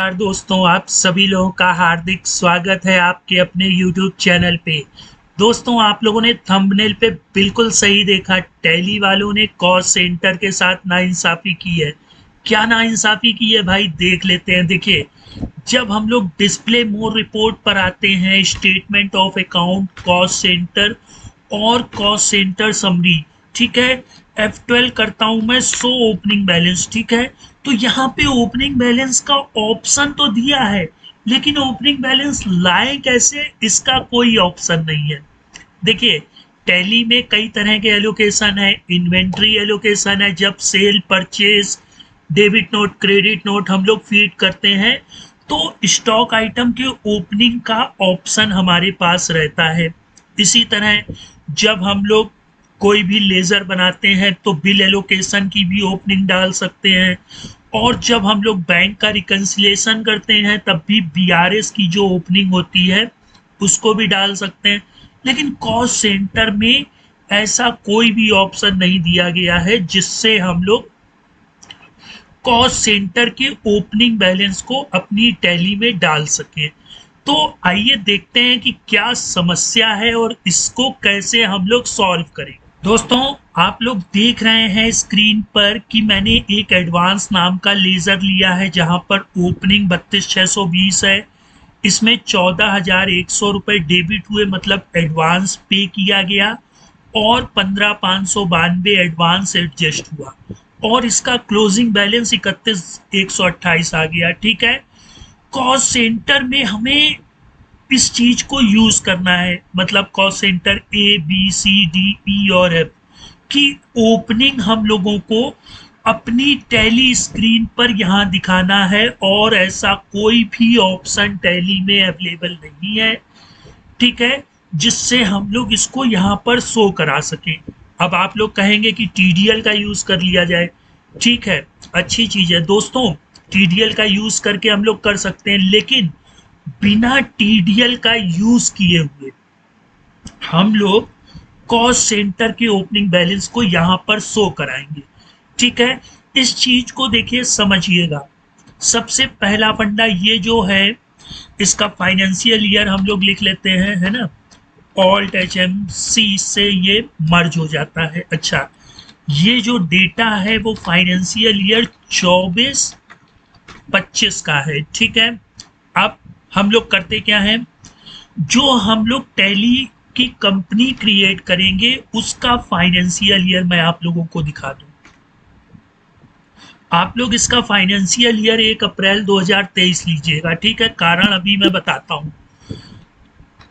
नमस्कार दोस्तों, आप सभी लोगों का हार्दिक स्वागत है आपके अपने YouTube चैनल पे। दोस्तों, आप लोगों ने थंबनेल पे बिल्कुल सही देखा, टैली वालों ने कॉस्ट सेंटर के साथ नाइंसाफ़ी की है। क्या नाइंसाफ़ी की है भाई, देख लेते हैं। देखिए, जब हम लोग डिस्प्ले मोर रिपोर्ट पर आते हैं, statement of account, cost centre और कॉस्ट सेंटर समरी, ठीक है, F12 करता हूं मैं, शो ओपनिंग बैलेंस, ठीक है। तो यहाँ पे ओपनिंग बैलेंस का ऑप्शन तो दिया है, लेकिन ओपनिंग बैलेंस लाए कैसे, इसका कोई ऑप्शन नहीं है। देखिए, टैली में कई तरह के एलोकेशन है। इन्वेंट्री एलोकेशन है, जब sale, purchase, debit note, credit note हम लोग फीड करते हैं तो स्टॉक आइटम के ओपनिंग का ऑप्शन हमारे पास रहता है। इसी तरह जब हम लोग कोई भी लेजर बनाते हैं तो बिल एलोकेशन की भी ओपनिंग डाल सकते हैं, और जब हम लोग बैंक का रिकन्सिलेशन करते हैं तब भी बीआरएस की जो ओपनिंग होती है उसको भी डाल सकते हैं। लेकिन कॉस्ट सेंटर में ऐसा कोई भी ऑप्शन नहीं दिया गया है जिससे हम लोग कॉस्ट सेंटर के ओपनिंग बैलेंस को अपनी टैली में डाल सकें। तो आइए देखते हैं कि क्या समस्या है और इसको कैसे हम लोग सॉल्व करें। दोस्तों, आप लोग देख रहे हैं स्क्रीन पर कि मैंने एक एडवांस नाम का लेजर लिया है जहां पर ओपनिंग 32,620 है। इसमें 14,100 रुपये डेबिट हुए, मतलब एडवांस पे किया गया, और 15,592 एडवांस एडजस्ट हुआ, और इसका क्लोजिंग बैलेंस 31,128 आ गया, ठीक है। कॉस्ट सेंटर में हमें इस चीज को यूज करना है, मतलब कॉस्ट सेंटर ABCDE और F की ओपनिंग हम लोगों को अपनी टैली स्क्रीन पर यहाँ दिखाना है, और ऐसा कोई भी ऑप्शन टैली में अवेलेबल नहीं है, ठीक है, जिससे हम लोग इसको यहाँ पर शो करा सकें। अब आप लोग कहेंगे कि TDL का यूज कर लिया जाए, ठीक है, अच्छी चीज है दोस्तों, TDL का यूज करके हम लोग कर सकते हैं, लेकिन बिना TDL का यूज किए हुए हम लोग कॉस्ट सेंटर के ओपनिंग बैलेंस को यहां पर शो कराएंगे, ठीक है। इस चीज को देखिए, समझिएगा। सबसे पहला फंडा ये जो है, इसका फाइनेंशियल ईयर हम लोग लिख लेते हैं, है ना, ऑल्ट HMC से ये मर्ज हो जाता है। अच्छा, ये जो डेटा है वो फाइनेंशियल ईयर 24-25 का है, ठीक है। अब हम लोग करते क्या हैं, जो हम लोग टैली की कंपनी क्रिएट करेंगे उसका फाइनेंशियल ईयर मैं आप लोगों को दिखा दूं। आप लोग इसका फाइनेंशियल ईयर 1 अप्रैल 2023 लीजिएगा, ठीक है, कारण अभी मैं बताता हूं।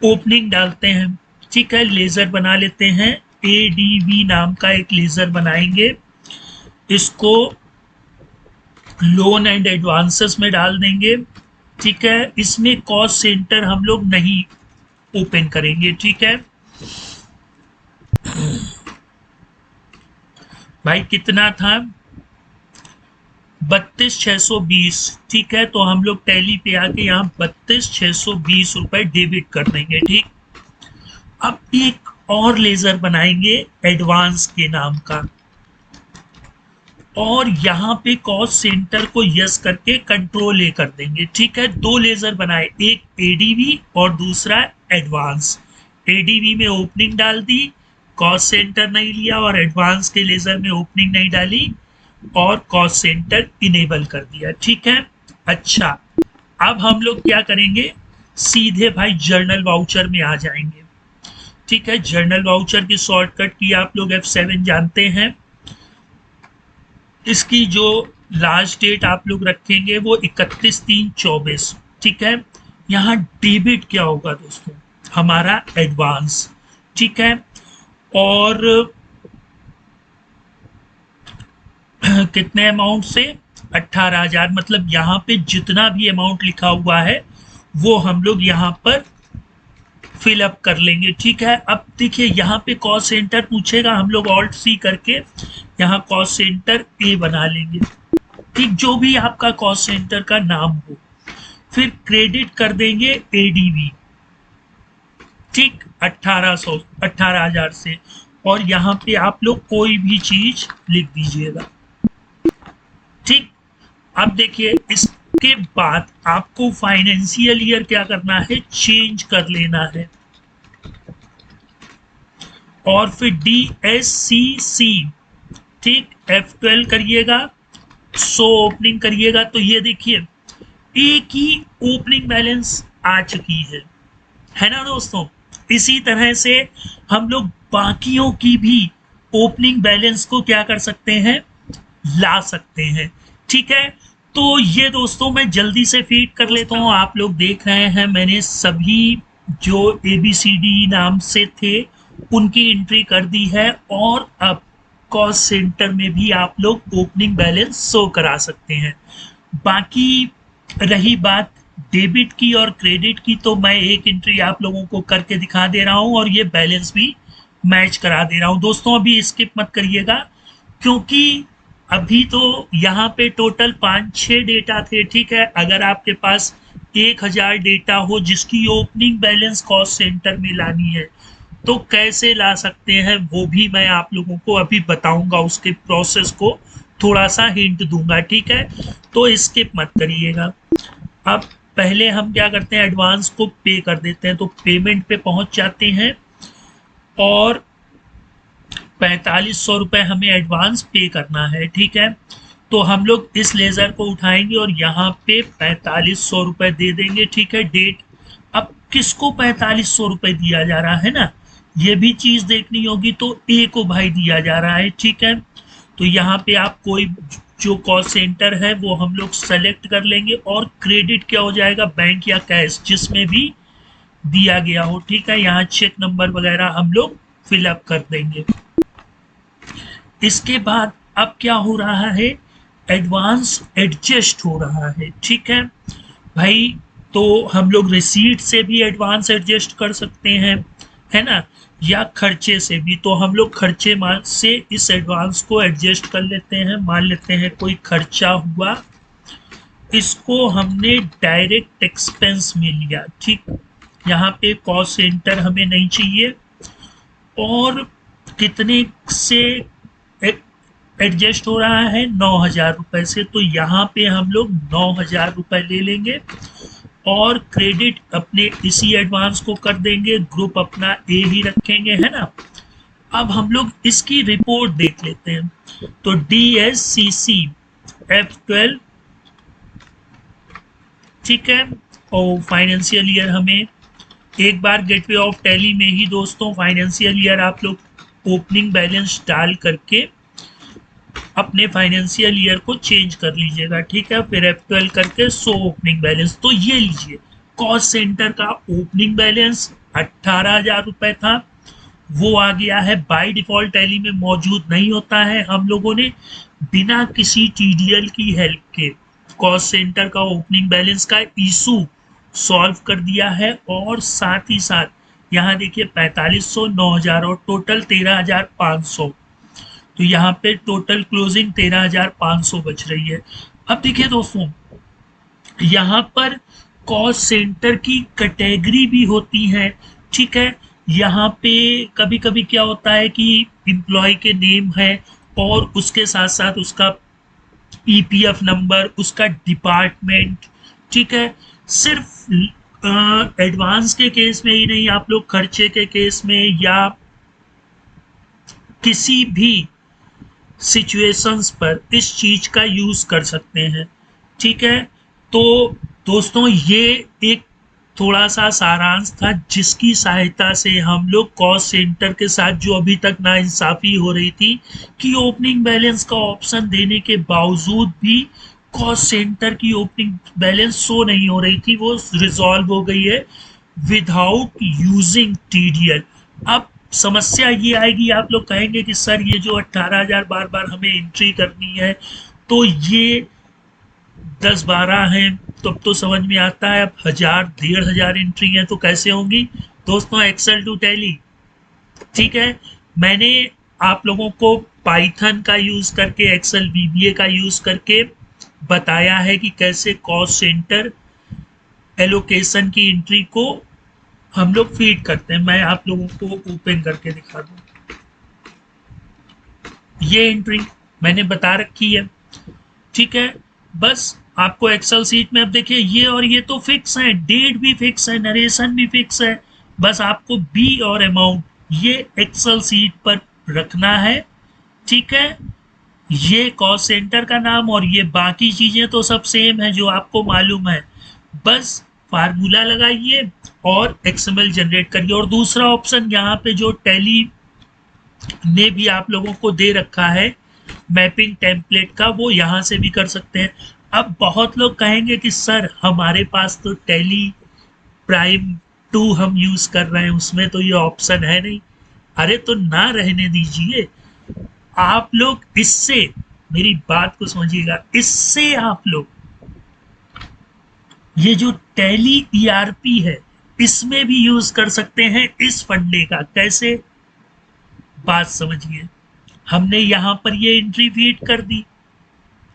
ओपनिंग डालते हैं, ठीक है, लेजर बना लेते हैं, ADV नाम का एक लेजर बनाएंगे, इसको लोन एंड एडवांसेस में डाल देंगे, ठीक है। इसमें कॉस्ट सेंटर हम लोग नहीं ओपन करेंगे, ठीक है भाई। कितना था, 32,620, ठीक है। तो हम लोग टैली पे आके यहाँ 32,620 रुपए डेबिट कर देंगे, ठीक। अब एक और लेजर बनाएंगे एडवांस के नाम का, और यहाँ पे कॉस्ट सेंटर को यस करके कंट्रोल A कर देंगे, ठीक है। दो लेजर बनाए, एक ADV और दूसरा एडवांस। ADV में ओपनिंग डाल दी, कॉस्ट सेंटर नहीं लिया, और एडवांस के लेजर में ओपनिंग नहीं डाली और कॉस्ट सेंटर इनेबल कर दिया, ठीक है। अच्छा, अब हम लोग क्या करेंगे, सीधे भाई जर्नल वाउचर में आ जाएंगे, ठीक है। जर्नल वाउचर की शॉर्टकट की आप लोग F7 जानते हैं। इसकी जो लास्ट डेट आप लोग रखेंगे वो 31/3/24, ठीक है। यहाँ डेबिट क्या होगा दोस्तों, हमारा एडवांस, ठीक है, और कितने अमाउंट से, 18,000, मतलब यहाँ पे जितना भी अमाउंट लिखा हुआ है वो हम लोग यहाँ पर फिल अप कर लेंगे, ठीक है। अब देखिए, यहाँ पे कॉस्ट सेंटर पूछेगा, हम लोग ऑल्ट C करके यहाँ कॉस्ट सेंटर A बना लेंगे, ठीक, जो भी आपका कॉस्ट सेंटर का नाम हो। फिर क्रेडिट कर देंगे ADV, ठीक, 18,000 से, और यहाँ पे आप लोग कोई भी चीज लिख दीजिएगा, ठीक। अब देखिए, इस के बाद आपको फाइनेंशियल ईयर क्या करना है, चेंज कर लेना है। और फिर DSCC, ठीक, F12 करिएगा, सो ओपनिंग करिएगा। तो ये देखिए एक ही ओपनिंग बैलेंस आ चुकी है ना दोस्तों। इसी तरह से हम लोग बाकियों की भी ओपनिंग बैलेंस को क्या कर सकते हैं, ला सकते हैं। ठीक है, तो ये दोस्तों मैं जल्दी से फीड कर लेता हूँ। आप लोग देख रहे हैं मैंने सभी जो ABCD नाम से थे उनकी एंट्री कर दी है, और अब कॉस्ट सेंटर में भी आप लोग ओपनिंग बैलेंस शो करा सकते हैं। बाकी रही बात डेबिट की और क्रेडिट की, तो मैं एक एंट्री आप लोगों को करके दिखा दे रहा हूं और ये बैलेंस भी मैच करा दे रहा हूं। दोस्तों अभी स्किप मत करिएगा, क्योंकि अभी तो यहाँ पे टोटल 5-6 डेटा थे। ठीक है, अगर आपके पास 1000 डेटा हो जिसकी ओपनिंग बैलेंस कॉस्ट सेंटर में लानी है तो कैसे ला सकते हैं वो भी मैं आप लोगों को अभी बताऊंगा, उसके प्रोसेस को थोड़ा सा हिंट दूंगा। ठीक है, तो स्किप मत करिएगा। अब पहले हम क्या करते हैं, एडवांस को पे कर देते हैं। तो पेमेंट पे पहुंच जाते हैं और 4500 रुपये हमें एडवांस पे करना है। ठीक है, तो हम लोग इस लेज़र को उठाएंगे और यहाँ पे 4500 रुपये दे देंगे। ठीक है, डेट अब किसको 4500 रुपये दिया जा रहा है ना, ये भी चीज़ देखनी होगी। तो ए को भाई दिया जा रहा है। ठीक है, तो यहाँ पे आप कोई जो कॉस्ट सेंटर है वो हम लोग सेलेक्ट कर लेंगे और क्रेडिट क्या हो जाएगा, बैंक या कैश जिसमें भी दिया गया हो। ठीक है, यहाँ चेक नंबर वगैरह हम लोग फिलअप कर देंगे। इसके बाद अब क्या हो रहा है, एडवांस एडजस्ट हो रहा है। ठीक है भाई, तो हम लोग रिसीट से भी एडवांस एडजस्ट कर सकते हैं, है ना, या खर्चे से भी। तो हम लोग खर्चे से इस एडवांस को एडजस्ट कर लेते हैं। मान लेते हैं कोई खर्चा हुआ, इसको हमने डायरेक्ट एक्सपेंस में लिया। ठीक, यहाँ पे कॉस्ट सेंटर हमें नहीं चाहिए, और कितने से एडजस्ट हो रहा है, 9000 रुपये से। तो यहाँ पे हम लोग 9000 रुपये ले लेंगे और क्रेडिट अपने इसी एडवांस को कर देंगे, ग्रुप अपना ए ही रखेंगे, है ना। अब हम लोग इसकी रिपोर्ट देख लेते हैं। तो DSCC F12, ठीक है, और फाइनेंशियल ईयर हमें एक बार गेटवे ऑफ टैली में ही दोस्तों फाइनेंशियल ईयर आप लोग ओपनिंग बैलेंस डाल करके अपने फाइनेंशियल ईयर को चेंज कर लीजिएगा। ठीक है, फिर F12 करके शो ओपनिंग बैलेंस। तो ये लीजिए, कॉस्ट सेंटर का ओपनिंग बैलेंस 18,000 रुपये था, वो आ गया है। बाय डिफॉल्ट टैली में मौजूद नहीं होता है। हम लोगों ने बिना किसी TDL की हेल्प के कॉस्ट सेंटर का ओपनिंग बैलेंस का इशू सॉल्व कर दिया है, और साथ ही साथ यहाँ देखिए 4500, 9000 और टोटल 13,500। तो यहाँ पे टोटल क्लोजिंग 13,500 बच रही है। अब देखिए दोस्तों, यहाँ पर कॉस्ट सेंटर की कैटेगरी भी होती है। ठीक है, यहाँ पे कभी कभी क्या होता है कि एम्प्लॉय के नेम है और उसके साथ साथ उसका EPF नंबर, उसका डिपार्टमेंट। ठीक है, सिर्फ एडवांस के केस में ही नहीं, आप लोग खर्चे के केस में या किसी भी सिचुएशंस पर इस चीज का यूज कर सकते हैं। ठीक है, तो दोस्तों ये एक थोड़ा सा सारांश था जिसकी सहायता से हम लोग कॉस्ट सेंटर के साथ जो अभी तक नाइंसाफी हो रही थी कि ओपनिंग बैलेंस का ऑप्शन देने के बावजूद भी कॉस्ट सेंटर की ओपनिंग बैलेंस शो नहीं हो रही थी, वो रिजॉल्व हो गई है विदाउट यूजिंग TDL। अब समस्या ये आएगी, आप लोग कहेंगे कि सर ये जो 18,000 बार बार हमें एंट्री करनी है, तो ये 10-12 हैं, तब तो समझ में आता है। अब 1000-1500 एंट्री हैं तो कैसे होंगी दोस्तों, एक्सेल टू टैली। ठीक है, मैंने आप लोगों को पाइथन का यूज करके, एक्सेल VBA का यूज करके बताया है कि कैसे कॉस्ट सेंटर एलोकेशन की एंट्री को हम लोग फीड करते हैं। मैं आप लोगों को ओपन करके दिखा दूं, ये एंट्री मैंने बता रखी है। ठीक है, बस आपको एक्सेल सीट में अब देखिए ये और ये तो फिक्स है, डेट भी फिक्स है, नरेशन भी फिक्स है, बस आपको बी और अमाउंट ये एक्सेल सीट पर रखना है। ठीक है, ये कॉस्ट सेंटर का नाम और ये बाकी चीजें तो सब सेम है जो आपको मालूम है। बस फार्मूला लगाइए और एक्सएमएल जनरेट करिए। और दूसरा ऑप्शन यहाँ पे जो टैली ने भी आप लोगों को दे रखा है मैपिंग टेम्पलेट का, वो यहाँ से भी कर सकते हैं। अब बहुत लोग कहेंगे कि सर हमारे पास तो टैली प्राइम 2 हम यूज कर रहे हैं, उसमें तो ये ऑप्शन है नहीं। अरे तो ना रहने दीजिए, आप लोग इससे, मेरी बात को समझिएगा, इससे आप लोग ये जो टैली ईआरपी है इसमें भी यूज कर सकते हैं इस फंडे का। कैसे, बात समझिए। हमने यहां पर ये एंट्री फीड कर दी,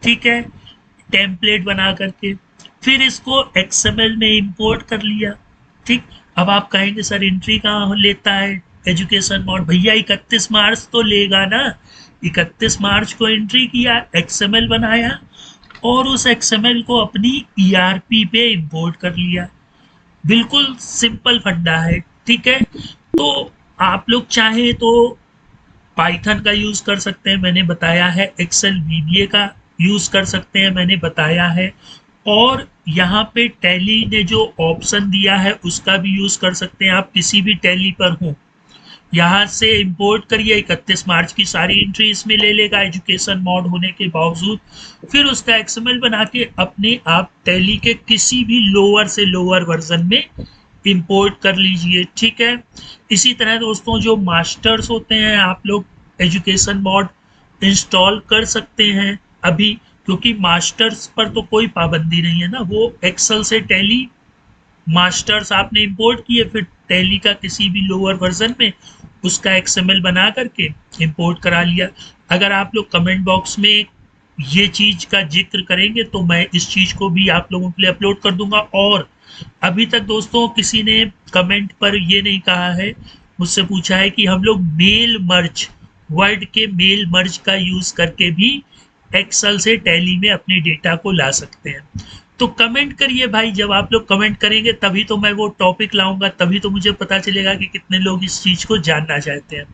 ठीक है, टेम्पलेट बना करके, फिर इसको एक्सएमएल में इंपोर्ट कर लिया। ठीक, अब आप कहेंगे सर एंट्री कहाँ लेता है एजुकेशन मोड? भैया 31 मार्च तो लेगा ना। 31 मार्च को एंट्री किया, एक्सएमएल बनाया और उस एक्सएमएल को अपनी ईआरपी पे इंपोर्ट कर लिया। बिल्कुल सिंपल फंडा है। ठीक है, तो आप लोग चाहे तो पाइथन का यूज कर सकते हैं, मैंने बताया है। एक्सेल वीबीए का यूज कर सकते हैं, मैंने बताया है। और यहाँ पे टैली ने जो ऑप्शन दिया है उसका भी यूज कर सकते हैं। आप किसी भी टैली पर हो, यहाँ से इंपोर्ट करिए, 31 मार्च की सारी एंट्री इसमें ले लेगा एजुकेशन मोड होने के बावजूद। फिर उसका एक्सएमएल बना के अपने आप टैली के किसी भी लोअर से लोअर वर्जन में इंपोर्ट कर लीजिए। ठीक है, इसी तरह दोस्तों जो मास्टर्स होते हैं आप लोग एजुकेशन मोड इंस्टॉल कर सकते हैं अभी, क्योंकि मास्टर्स पर तो कोई पाबंदी नहीं है ना। वो एक्सेल से टैली मास्टर्स आपने इंपोर्ट किए, फिर टैली का किसी भी लोअर वर्जन में उसका एक्सएमएल बना करके इंपोर्ट करा लिया। अगर आप लोग कमेंट बॉक्स में ये चीज का जिक्र करेंगे तो मैं इस चीज को भी आप लोगों के लिए अपलोड कर दूंगा। और अभी तक दोस्तों किसी ने कमेंट पर ये नहीं कहा है, मुझसे पूछा है कि हम लोग मेल मर्ज, वर्ड के मेल मर्ज का यूज करके भी एक्सेल से टैली में अपने डेटा को ला सकते हैं। तो कमेंट करिए भाई, जब आप लोग कमेंट करेंगे तभी तो मैं वो टॉपिक लाऊंगा, तभी तो मुझे पता चलेगा कि कितने लोग इस चीज को जानना चाहते हैं।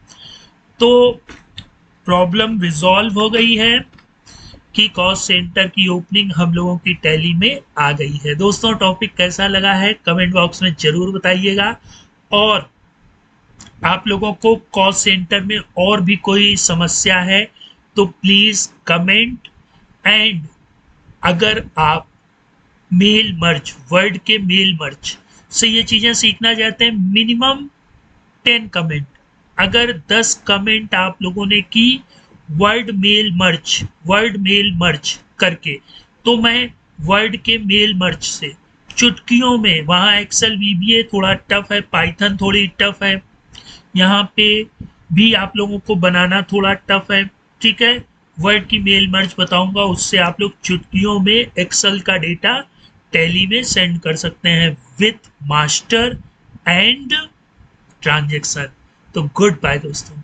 तो प्रॉब्लम रिजॉल्व हो गई है कि कॉस्ट सेंटर की ओपनिंग हम लोगों की टैली में आ गई है। दोस्तों टॉपिक कैसा लगा है कमेंट बॉक्स में जरूर बताइएगा। और आप लोगों को कॉस्ट सेंटर में और भी कोई समस्या है तो प्लीज कमेंट। एंड अगर आप मेल मर्ज, वर्ड के मेल मर्ज से ये चीजें सीखना चाहते हैं, मिनिमम 10 कमेंट, अगर 10 कमेंट आप लोगों ने की वर्ड मेल मर्ज करके, तो मैं वर्ड के मेल मर्ज से चुटकियों में, वहाँ एक्सेल वीबीए थोड़ा टफ है, पाइथन थोड़ी टफ है, यहाँ पे भी आप लोगों को बनाना थोड़ा टफ है। ठीक है, वर्ड की मेल मर्ज बताऊंगा, उससे आप लोग चुटकियों में एक्सेल का डेटा टैली में सेंड कर सकते हैं विथ मास्टर एंड ट्रांजेक्शन। तो गुड बाय दोस्तों।